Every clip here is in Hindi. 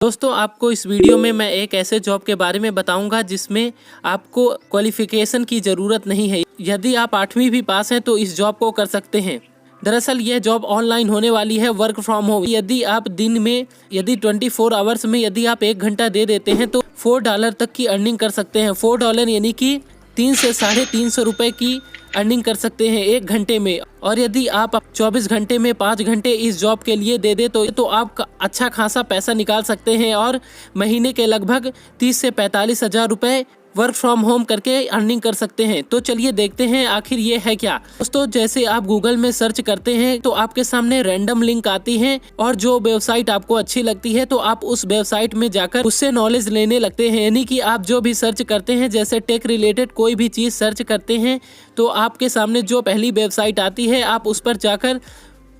दोस्तों आपको इस वीडियो में मैं एक ऐसे जॉब के बारे में बताऊंगा जिसमें आपको क्वालिफिकेशन की ज़रूरत नहीं है। यदि आप 8वीं भी पास हैं तो इस जॉब को कर सकते हैं। दरअसल यह जॉब ऑनलाइन होने वाली है, वर्क फ्रॉम होम। यदि आप दिन में 24 आवर्स में यदि आप 1 घंटा दे देते हैं तो $4 तक की अर्निंग कर सकते हैं। $4 यानी कि 3 से $350 रुपये की अर्निंग कर सकते हैं 1 घंटे में। और यदि आप 24 घंटे में 5 घंटे इस जॉब के लिए दे दे तो आप अच्छा खासा पैसा निकाल सकते हैं और महीने के लगभग 30 से 45 हज़ार रुपये वर्क फ्रॉम होम करके अर्निंग कर सकते हैं। तो चलिए देखते हैं आखिर ये है क्या। दोस्तों जैसे आप गूगल में सर्च करते हैं तो आपके सामने रैंडम लिंक आती है और जो वेबसाइट आपको अच्छी लगती है तो आप उस वेबसाइट में जाकर उससे नॉलेज लेने लगते हैं। यानी कि आप जो भी सर्च करते हैं, जैसे टेक रिलेटेड कोई भी चीज़ सर्च करते हैं तो आपके सामने जो पहली वेबसाइट आती है आप उस पर जाकर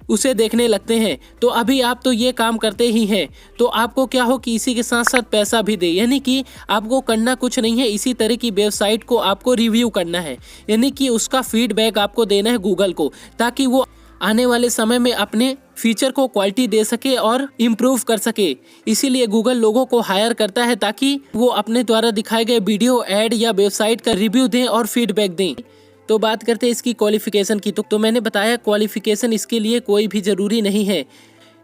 उसे देखने लगते हैं। तो अभी आप तो ये काम करते ही हैं, तो आपको क्या हो कि इसी के साथ साथ पैसा भी दे। यानी कि आपको करना कुछ नहीं है, इसी तरह की वेबसाइट को आपको रिव्यू करना है। यानी कि उसका फीडबैक आपको देना है गूगल को, ताकि वो आने वाले समय में अपने फीचर को क्वालिटी दे सके और इम्प्रूव कर सके। इसीलिए गूगल लोगों को हायर करता है ताकि वो अपने द्वारा दिखाए गए वीडियो, ऐड या वेबसाइट का रिव्यू दें और फीडबैक दें। तो बात करते हैं इसकी क्वालिफिकेशन की। तो मैंने बताया क्वालिफिकेशन इसके लिए कोई भी ज़रूरी नहीं है।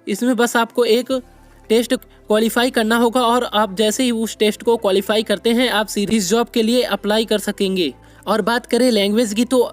इसमें बस आपको एक टेस्ट क्वालिफाई करना होगा और आप जैसे ही उस टेस्ट को क्वालिफाई करते हैं आप सीधे इस जॉब के लिए अप्लाई कर सकेंगे। और बात करें लैंग्वेज की तो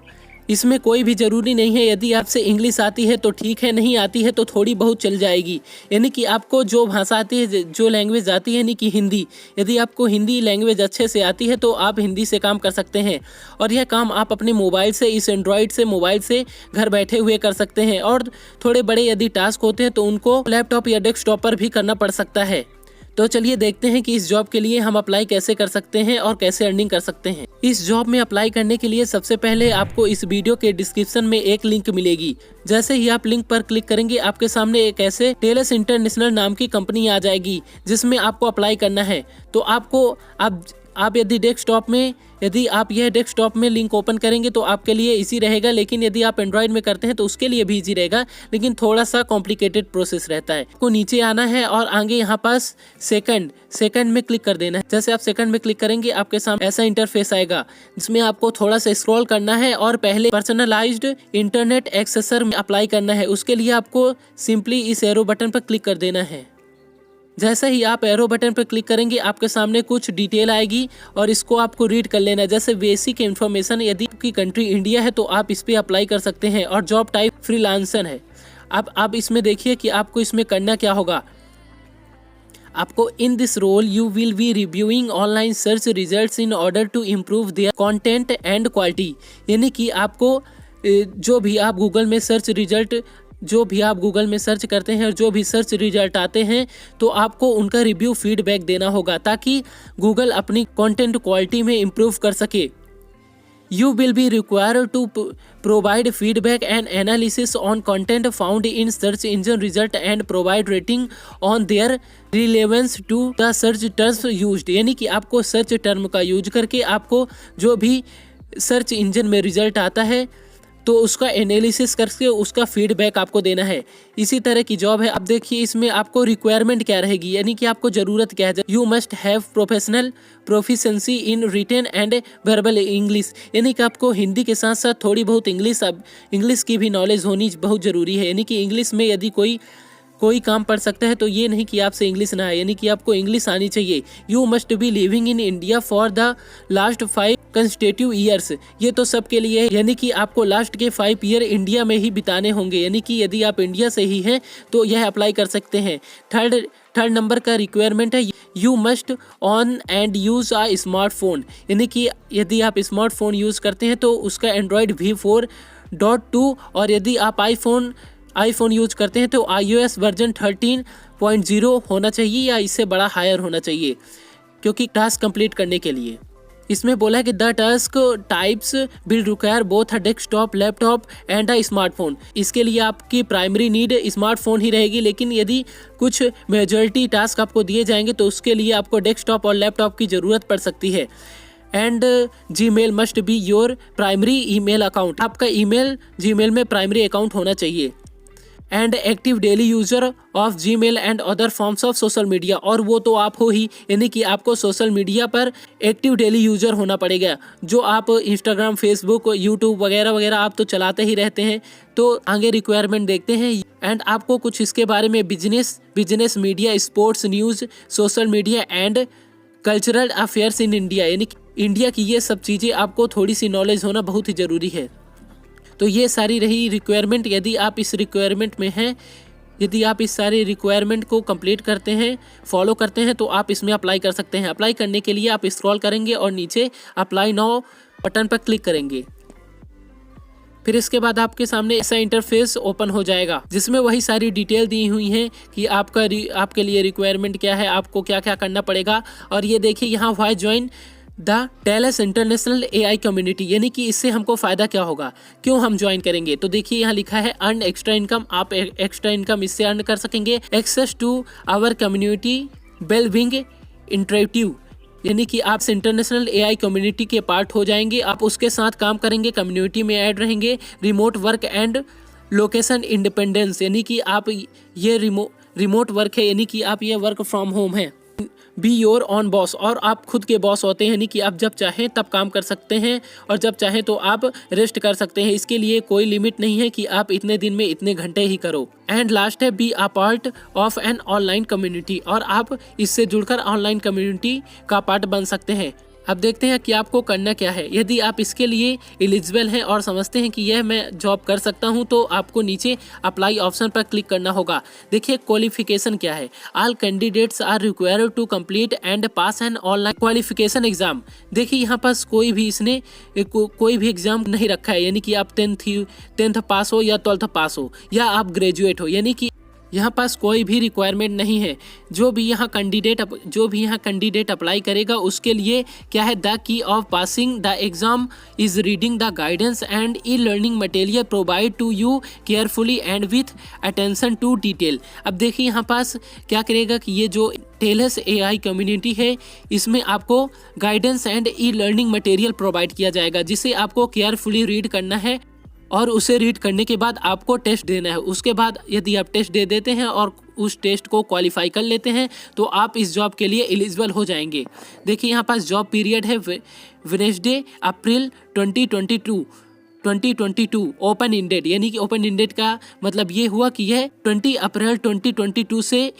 इसमें कोई भी ज़रूरी नहीं है। यदि आपसे इंग्लिश आती है तो ठीक है, नहीं आती है तो थोड़ी बहुत चल जाएगी। यानी कि आपको जो भाषा आती है, जो लैंग्वेज आती है, यानी कि हिंदी, यदि आपको हिंदी लैंग्वेज अच्छे से आती है तो आप हिंदी से काम कर सकते हैं। और यह काम आप अपने मोबाइल से, इस एंड्रॉयड से, मोबाइल से घर बैठे हुए कर सकते हैं। और थोड़े बड़े यदि टास्क होते हैं तो उनको लैपटॉप या डेस्कटॉप पर भी करना पड़ सकता है। तो चलिए देखते हैं कि इस जॉब के लिए हम अप्लाई कैसे कर सकते हैं और कैसे अर्निंग कर सकते हैं। इस जॉब में अप्लाई करने के लिए सबसे पहले आपको इस वीडियो के डिस्क्रिप्शन में एक लिंक मिलेगी। जैसे ही आप लिंक पर क्लिक करेंगे आपके सामने एक ऐसे टेलस इंटरनेशनल नाम की कंपनी आ जाएगी जिसमें आपको अप्लाई करना है। तो आप यदि डेस्कटॉप में, यदि आप यह डेस्कटॉप में लिंक ओपन करेंगे तो आपके लिए इजी रहेगा, लेकिन यदि आप एंड्रॉयड में करते हैं तो उसके लिए भी इजी रहेगा, लेकिन थोड़ा सा कॉम्प्लिकेटेड प्रोसेस रहता है। को नीचे आना है और आगे यहाँ पास सेकंड में क्लिक कर देना है। जैसे आप सेकंड में क्लिक करेंगे आपके सामने ऐसा इंटरफेस आएगा जिसमें आपको थोड़ा सा स्क्रॉल करना है और पहले पर्सनलाइज्ड इंटरनेट एक्सेसर में अप्लाई करना है। उसके लिए आपको सिंपली इस एरो बटन पर क्लिक कर देना है। जैसे ही आप एरो बटन पर क्लिक करेंगे आपके सामने कुछ डिटेल आएगी और इसको आपको रीड कर लेना है। जैसे बेसिक इन्फॉर्मेशन, यदि आपकी कंट्री इंडिया है तो आप इस पे अप्लाई कर सकते हैं। और जॉब टाइप फ्रीलांसर है। अब आप इसमें देखिए कि आपको इसमें करना क्या होगा। आपको in this role you will be reviewing online search results in order to improve their content and quality. यानी कि आपको जो भी आप गूगल में सर्च करते हैं और जो भी सर्च रिजल्ट आते हैं तो आपको उनका रिव्यू फीडबैक देना होगा ताकि गूगल अपनी कंटेंट क्वालिटी में इम्प्रूव कर सके। You will be required to provide feedback and analysis on content found in search engine result and provide rating on their relevance to the search terms used। यानी कि आपको सर्च टर्म का यूज करके आपको जो भी सर्च इंजन में रिजल्ट आता है तो उसका एनालिसिस करके उसका फीडबैक आपको देना है। इसी तरह की जॉब है। अब देखिए इसमें आपको रिक्वायरमेंट क्या रहेगी, यानी कि आपको ज़रूरत क्या है। You must have professional proficiency in written and verbal English. यानी कि आपको हिंदी के साथ साथ थोड़ी बहुत इंग्लिश की भी नॉलेज होनी बहुत ज़रूरी है। यानी कि इंग्लिश में यदि कोई काम पढ़ सकता है तो ये नहीं कि आपसे इंग्लिश ना आए, यानी कि आपको इंग्लिश आनी चाहिए। You must be living in India for the last 5 consecutive years. ये तो सबके लिए है, यानी कि आपको लास्ट के 5 ईयर इंडिया में ही बिताने होंगे। यानी कि यदि आप इंडिया से ही हैं तो यह अप्लाई कर सकते हैं। थर्ड नंबर का रिक्वायरमेंट है you must on and use a smartphone. यानी कि यदि आप स्मार्टफोन यूज़ करते हैं तो उसका एंड्रॉयड V4.2 और यदि आप आईफोन यूज करते हैं तो iOS वर्जन 13.0 होना चाहिए या इससे बड़ा हायर होना चाहिए, क्योंकि टास्क कंप्लीट करने के लिए इसमें बोला है कि the task types will require both a desktop, laptop and a smartphone. इसके लिए आपकी प्राइमरी नीड स्मार्टफोन ही रहेगी, लेकिन यदि कुछ मेजॉरिटी टास्क आपको दिए जाएंगे तो उसके लिए आपको डेस्कटॉप और लैपटॉप की ज़रूरत पड़ सकती है। And Gmail must be your primary email account. आपका ईमेल जीमेल में प्राइमरी अकाउंट होना चाहिए। And active daily user of Gmail and other forms of social media, और वो तो आप हो ही, यानी कि आपको सोशल मीडिया पर एक्टिव डेली यूजर होना पड़ेगा। जो आप इंस्टाग्राम, फेसबुक, यूट्यूब वगैरह वगैरह आप तो चलाते ही रहते हैं। तो आगे रिक्वायरमेंट देखते हैं। एंड आपको कुछ इसके बारे में business media, sports news, social media and cultural affairs in India, यानी इंडिया की ये सब चीज़ें आपको थोड़ी सी नॉलेज होना बहुत ही ज़रूरी है। तो ये सारी रही रिक्वायरमेंट। यदि आप इस रिक्वायरमेंट में हैं, यदि आप इस सारे रिक्वायरमेंट को कंप्लीट करते हैं, फॉलो करते हैं, तो आप इसमें अप्लाई कर सकते हैं। अप्लाई करने के लिए आप स्क्रॉल करेंगे और नीचे अप्लाई नाउ बटन पर क्लिक करेंगे। फिर इसके बाद आपके सामने ऐसा इंटरफेस ओपन हो जाएगा जिसमें वही सारी डिटेल दी हुई हैं कि आपके लिए रिक्वायरमेंट क्या है, आपको क्या क्या करना पड़ेगा। और ये देखिए यहाँ why join the Telus international AI community, यानी कि इससे हमको फ़ायदा क्या होगा, क्यों हम ज्वाइन करेंगे। तो देखिए यहाँ लिखा है अर्न एक्स्ट्रा इनकम, आप एक्स्ट्रा इनकम इससे अर्न कर सकेंगे। Access to our community wellbeing interactive, यानी कि आप इंटरनेशनल AI कम्युनिटी के पार्ट हो जाएंगे, आप उसके साथ काम करेंगे, कम्युनिटी में ऐड रहेंगे। Remote work and location independence, यानी कि आप ये रिमोट वर्क है, यानी कि आप ये वर्क फ्रॉम होम है। बी योर ऑन बॉस, और आप खुद के बॉस होते हैं, यानी कि आप जब चाहें तब काम कर सकते हैं और जब चाहें तो आप रेस्ट कर सकते हैं। इसके लिए कोई लिमिट नहीं है कि आप इतने दिन में इतने घंटे ही करो। एंड लास्ट है be a part of an online community, और आप इससे जुड़कर ऑनलाइन कम्युनिटी का पार्ट बन सकते हैं। अब देखते हैं कि आपको करना क्या है। यदि आप इसके लिए एलिजिबल हैं और समझते हैं कि यह मैं जॉब कर सकता हूं, तो आपको नीचे अप्लाई ऑप्शन पर क्लिक करना होगा। देखिए क्वालिफिकेशन क्या है। All candidates are required to complete and pass an online qualification exam. देखिए यहाँ पास कोई भी एग्जाम नहीं रखा है, यानी कि आप टेंथ पास हो या 12th पास हो या आप ग्रेजुएट हो, यानी कि यहाँ पास कोई भी रिक्वायरमेंट नहीं है। जो भी यहाँ कैंडिडेट अप्लाई करेगा उसके लिए क्या है, the key of passing the exam is reading the guidance and e learning material provide to you carefully and with attention to detail. अब देखिए यहाँ पास क्या करेगा कि ये जो टेलस AI कम्युनिटी है, इसमें आपको guidance and e learning material provide किया जाएगा, जिसे आपको केयरफुली रीड करना है और उसे रीड करने के बाद आपको टेस्ट देना है। उसके बाद यदि आप टेस्ट दे देते हैं और उस टेस्ट को क्वालिफाई कर लेते हैं तो आप इस जॉब के लिए एलिजिबल हो जाएंगे। देखिए यहाँ पास जॉब पीरियड है वेडनेसडे अप्रैल 2022 ओपन इंडेड, यानी कि ओपन इंडेड का मतलब ये हुआ कि यह 20 अप्रैल 2022 से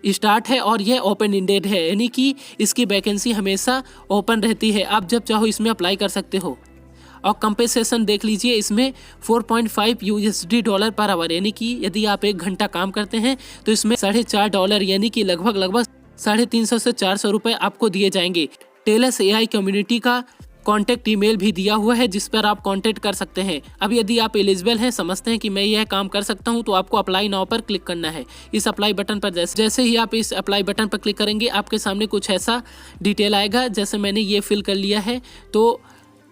स्टार्ट है और यह ओपन इंडेड है, यानी कि इसकी वैकेंसी हमेशा ओपन रहती है। आप जब चाहो इसमें अप्लाई कर सकते हो। और कंपेंसेशन देख लीजिए, इसमें 4.5 USD डॉलर पर आवर, यानी कि यदि आप 1 घंटा काम करते हैं तो इसमें $4.5 यानी कि लगभग 350 से 400 रुपये आपको दिए जाएंगे। टेलस AI कम्युनिटी का कॉन्टैक्ट ईमेल भी दिया हुआ है जिस पर आप कॉन्टैक्ट कर सकते हैं। अब यदि आप एलिजिबल हैं, समझते हैं कि मैं यह काम कर सकता हूं, तो आपको अप्लाई नाउ पर क्लिक करना है। इस अप्लाई बटन पर जैसे ही आप इस अप्लाई बटन पर क्लिक करेंगे, आपके सामने कुछ ऐसा डिटेल आएगा। जैसे मैंने ये फिल कर लिया है, तो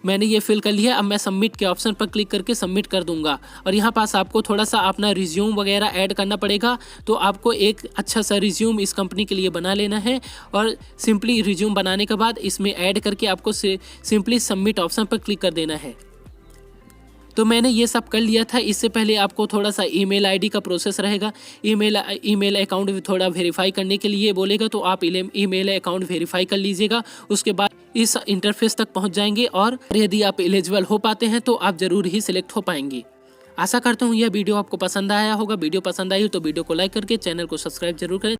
मैंने ये फिल कर लिया। अब मैं सबमिट के ऑप्शन पर क्लिक करके सबमिट कर दूंगा। और यहाँ पास आपको थोड़ा सा अपना रिज्यूम वगैरह ऐड करना पड़ेगा, तो आपको एक अच्छा सा रिज्यूम इस कंपनी के लिए बना लेना है। और सिंपली रिज्यूम बनाने के बाद इसमें ऐड करके आपको सिंपली सबमिट ऑप्शन पर क्लिक कर देना है। तो मैंने ये सब कर लिया था। इससे पहले आपको थोड़ा सा ईमेल आईडी का प्रोसेस रहेगा। ईमेल अकाउंट थोड़ा वेरीफाई करने के लिए बोलेगा, तो आप ईमेल अकाउंट वेरीफाई कर लीजिएगा। उसके बाद इस इंटरफेस तक पहुंच जाएंगे और यदि आप एलिजिबल हो पाते हैं तो आप जरूर ही सिलेक्ट हो पाएंगे। आशा करता हूँ यह वीडियो आपको पसंद आया होगा। वीडियो पसंद आई हो तो वीडियो को लाइक करके चैनल को सब्सक्राइब जरूर करें।